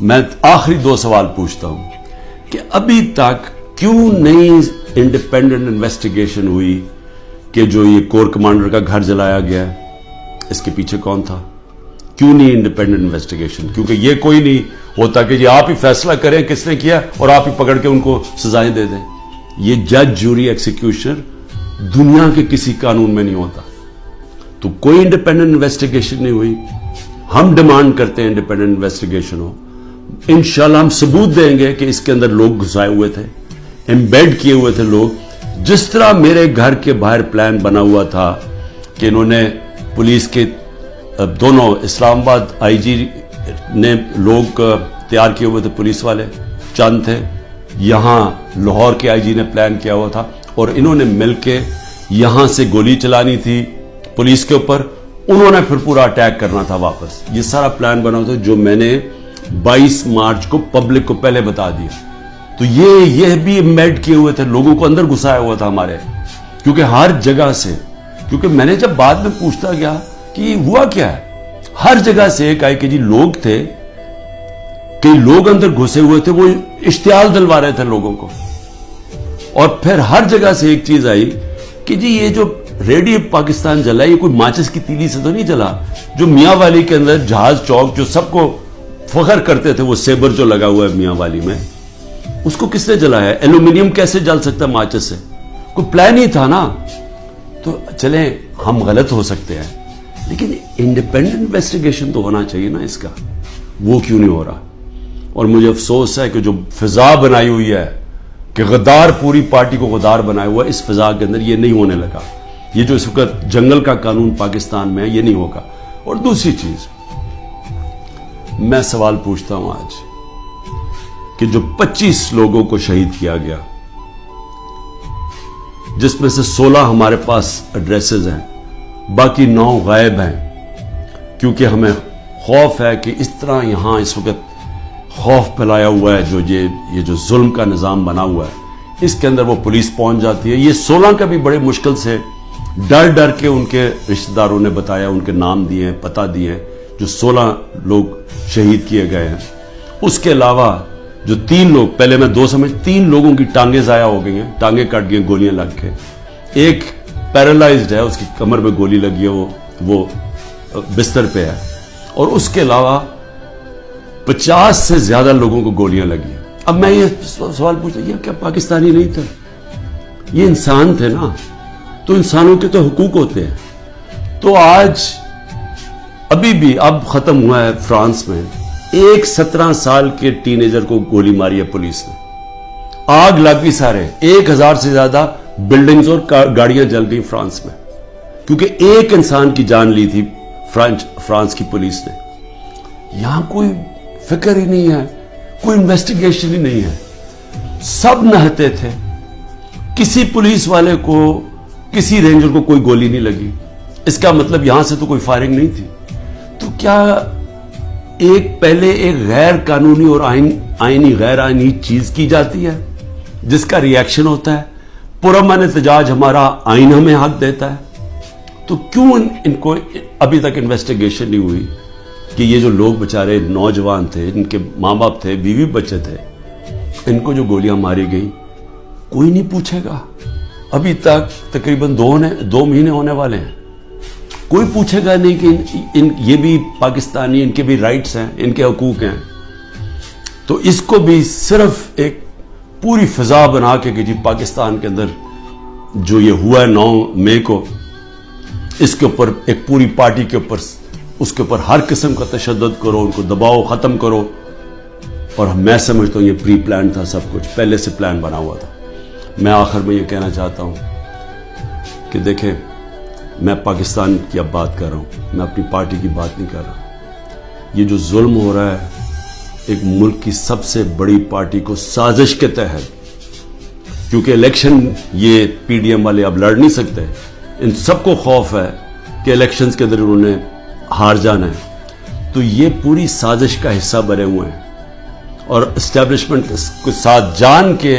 میں آخری 2 سوال پوچھتا ہوں کہ ابھی تک کیوں نہیں انڈیپینڈنٹ انویسٹیگیشن ہوئی کہ جو یہ کور کمانڈر کا گھر جلایا گیا ہے اس کے پیچھے کون تھا؟ کیوں نہیں انڈیپینڈنٹ انویسٹیگیشن؟ کیونکہ یہ کوئی نہیں ہوتا کہ جی آپ ہی فیصلہ کریں کس نے کیا اور آپ ہی پکڑ کے ان کو سزائیں دے دیں. یہ جج جوری ایکسیکیوشنر دنیا کے کسی قانون میں نہیں ہوتا. تو کوئی انڈیپینڈنٹ انویسٹیگیشن نہیں ہوئی. ہم ڈیمانڈ کرتے ہیں انڈیپینڈنٹ انویسٹیگیشن ہو. انشاءاللہ ہم ثبوت دیں گے کہ اس کے اندر لوگ گھسائے ہوئے تھے, ایمبیڈ کیے ہوئے تھے لوگ. جس طرح میرے گھر کے باہر پلان بنا ہوا تھا کہ انہوں نے پولیس کے دونوں اسلام آباد آئی جی نے لوگ تیار کیے ہوئے تھے, پولیس والے چند تھے, یہاں لاہور کے آئی جی نے پلان کیا ہوا تھا اور انہوں نے مل کے یہاں سے گولی چلانی تھی پولیس کے اوپر, انہوں نے پھر پورا اٹیک کرنا تھا واپس. یہ سارا پلان بنا ہوا تھا جو میں نے 22 مارچ کو پبلک کو پہلے بتا دیا. تو یہ بھی ایمبیڈ کیے ہوئے تھے, لوگوں کو اندر گھسایا ہوا تھا ہمارے, کیونکہ ہر جگہ سے, کیونکہ میں نے جب بعد میں پوچھتا گیا کہ یہ ہوا کیا ہے, ہر جگہ سے ایک آئے کہ جی لوگ تھے, کئی لوگ اندر گھسے ہوئے تھے, وہ اشتعال دلوا رہے تھے لوگوں کو. اور پھر ہر جگہ سے ایک چیز آئی کہ جی یہ جو ریڈیو پاکستان جلا یہ کوئی ماچس کی تیلی سے تو نہیں جلا, جو میاں والی کے اندر جہاز چوک جو سب کو فخر کرتے تھے, وہ سیبر جو لگا ہوا ہے میاں والی میں, اس کو کس نے جلایا ہے؟ ایلومینیم کیسے جل سکتا ہے ماچس سے؟ کوئی پلان ہی تھا نا. تو چلیں ہم غلط ہو سکتے ہیں لیکن انڈیپینڈنٹ انویسٹیگیشن تو ہونا چاہیے نا اس کا, وہ کیوں نہیں ہو رہا؟ اور مجھے افسوس ہے کہ جو فضا بنائی ہوئی ہے کہ غدار پوری پارٹی کو غدار بنایا ہوا ہے, اس فضا کے اندر یہ نہیں ہونے لگا. یہ جو اس وقت جنگل کا قانون پاکستان میں ہے یہ نہیں ہوگا. اور دوسری چیز میں سوال پوچھتا ہوں آج کہ جو 25 لوگوں کو شہید کیا گیا, جس میں سے 16 ہمارے پاس ایڈریسز ہیں, باقی 9 غائب ہیں, کیونکہ ہمیں خوف ہے کہ اس طرح یہاں اس وقت خوف پھیلایا ہوا ہے, جو یہ جو ظلم کا نظام بنا ہوا ہے اس کے اندر وہ پولیس پہنچ جاتی ہے. یہ 16 کا بھی بڑے مشکل سے ڈر کے ان کے رشتہ داروں نے بتایا, ان کے نام دیے ہیں, پتہ دیے ہیں, جو 16 لوگ شہید کیے گئے ہیں. اس کے علاوہ جو 3 لوگ, پہلے میں 2 سمجھ, 3 لوگوں کی ٹانگیں ضائع ہو گئی ہیں, ٹانگیں کٹ گئی گولیاں لگ کے. ایک پیرالائزڈ ہے, اس کی کمر میں گولی لگی ہے, وہ بستر پہ ہے. اور اس کے علاوہ 50 سے زیادہ لوگوں کو گولیاں لگی ہیں. اب میں یہ سوال پوچھتا ہوں, یہ کیا پاکستانی نہیں تھے؟ یہ انسان تھے نا, تو انسانوں کے تو حقوق ہوتے ہیں. تو آج ابھی بھی اب ختم ہوا ہے فرانس میں, ایک 17 سال کے ٹینیجر کو گولی ماری ہے پولیس نے, آگ لگ گئی سارے, 1000 سے زیادہ بلڈنگز اور گاڑیاں جل گئی فرانس میں, کیونکہ ایک انسان کی جان لی تھی فرانس کی پولیس نے. یہاں کوئی فکر ہی نہیں ہے, کوئی انویسٹیگیشن ہی نہیں ہے. سب نہتے تھے, کسی پولیس والے کو, کسی رینجر کو کوئی گولی نہیں لگی. اس کا مطلب یہاں سے تو کوئی فائرنگ نہیں تھی. تو کیا پہلے ایک غیر قانونی اور آئینی غیر آئینی چیز کی جاتی ہے جس کا ریاکشن ہوتا ہے؟ پرامن احتجاج ہمارا آئین ہمیں حق دیتا ہے. تو کیوں ان کو ابھی تک انویسٹیگیشن نہیں ہوئی کہ یہ جو لوگ بچارے نوجوان تھے, ان کے ماں باپ تھے, بیوی بچے تھے, ان کو جو گولیاں ماری گئیں کوئی نہیں پوچھے گا. ابھی تک تقریباً 2 مہینے ہونے والے ہیں, کوئی پوچھے گا نہیں کہ یہ بھی پاکستانی, ان کے بھی رائٹس ہیں, ان کے حقوق ہیں. تو اس کو بھی صرف ایک پوری فضا بنا کے کہ جی پاکستان کے اندر جو یہ ہوا ہے 9 مئی کو, اس کے اوپر ایک پوری پارٹی کے اوپر, اس کے اوپر ہر قسم کا تشدد کرو, ان کو دباؤ, ختم کرو. اور میں سمجھتا ہوں یہ پری پلان تھا, سب کچھ پہلے سے پلان بنا ہوا تھا. میں آخر میں یہ کہنا چاہتا ہوں کہ دیکھیں, میں پاکستان کی اب بات کر رہا ہوں, میں اپنی پارٹی کی بات نہیں کر رہا. یہ جو ظلم ہو رہا ہے ایک ملک کی سب سے بڑی پارٹی کو سازش کے تحت, کیونکہ الیکشن یہ پی ڈی ایم والے اب لڑ نہیں سکتے, ان سب کو خوف ہے کہ الیکشنز کے اندر انہوں نے ہار جانا ہے. تو یہ پوری سازش کا حصہ بنے ہوئے ہیں اور اسٹیبلشمنٹ کو ساتھ جان کے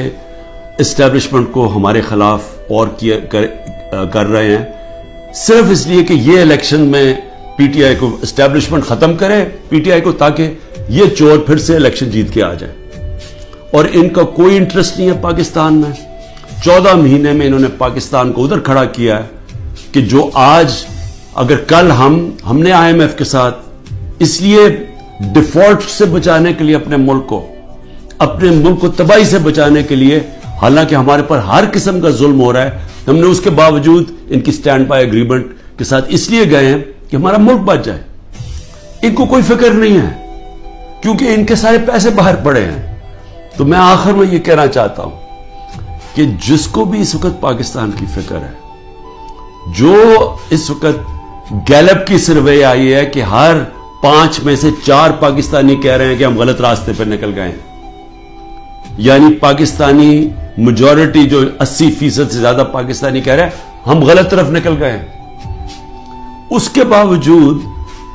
اسٹیبلشمنٹ کو ہمارے خلاف اور کر رہے ہیں, صرف اس لیے کہ یہ الیکشن میں پی ٹی آئی کو اسٹیبلشمنٹ ختم کرے, پی ٹی آئی کو, تاکہ یہ چور پھر سے الیکشن جیت کے آ جائے. اور ان کا کوئی انٹرسٹ نہیں ہے پاکستان میں. 14 مہینے میں انہوں نے پاکستان کو ادھر کھڑا کیا ہے کہ جو آج اگر کل ہم نے IMF کے ساتھ اس لیے ڈیفالٹ سے بچانے کے لیے اپنے ملک کو تباہی سے بچانے کے لیے، حالانکہ ہمارے پر ہر قسم کا ظلم ہو رہا ہے، ہم نے اس کے باوجود ان کی سٹینڈ بائی ایگریمنٹ کے ساتھ اس لیے گئے ہیں کہ ہمارا ملک بچ جائے. ان کو کوئی فکر نہیں ہے کیونکہ ان کے سارے پیسے باہر پڑے ہیں. تو میں آخر میں یہ کہنا چاہتا ہوں کہ جس کو بھی اس وقت پاکستان کی فکر ہے، جو اس وقت گیلپ کی سروے آئی ہے کہ ہر 5 میں سے 4 پاکستانی کہہ رہے ہیں کہ ہم غلط راستے پر نکل گئے ہیں، یعنی پاکستانی میجورٹی جو 80% سے زیادہ پاکستانی کہہ رہے ہیں ہم غلط طرف نکل گئے ہیں. اس کے باوجود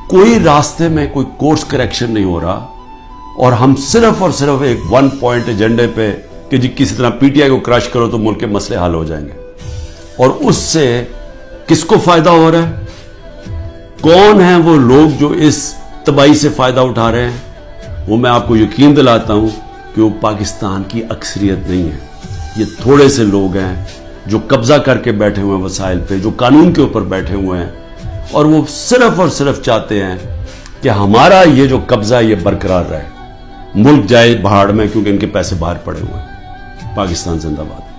کوئی راستے میں کوئی کورس کریکشن نہیں ہو رہا، اور ہم صرف اور صرف ایک 1 پوائنٹ ایجنڈے پہ کہ جی کسی طرح PTI کو کرش کرو تو ملک کے مسئلے حل ہو جائیں گے. اور اس سے کس کو فائدہ ہو رہا ہے؟ کون ہیں وہ لوگ جو اس تباہی سے فائدہ اٹھا رہے ہیں؟ وہ میں آپ کو یقین دلاتا ہوں کہ وہ پاکستان کی اکثریت نہیں ہے. یہ تھوڑے سے لوگ ہیں جو قبضہ کر کے بیٹھے ہوئے ہیں وسائل پہ، جو قانون کے اوپر بیٹھے ہوئے ہیں، اور وہ صرف اور صرف چاہتے ہیں کہ ہمارا یہ جو قبضہ یہ برقرار رہے، ملک جائے بہاڑ میں، کیونکہ ان کے پیسے باہر پڑے ہوئے ہیں. پاکستان زندہ باد.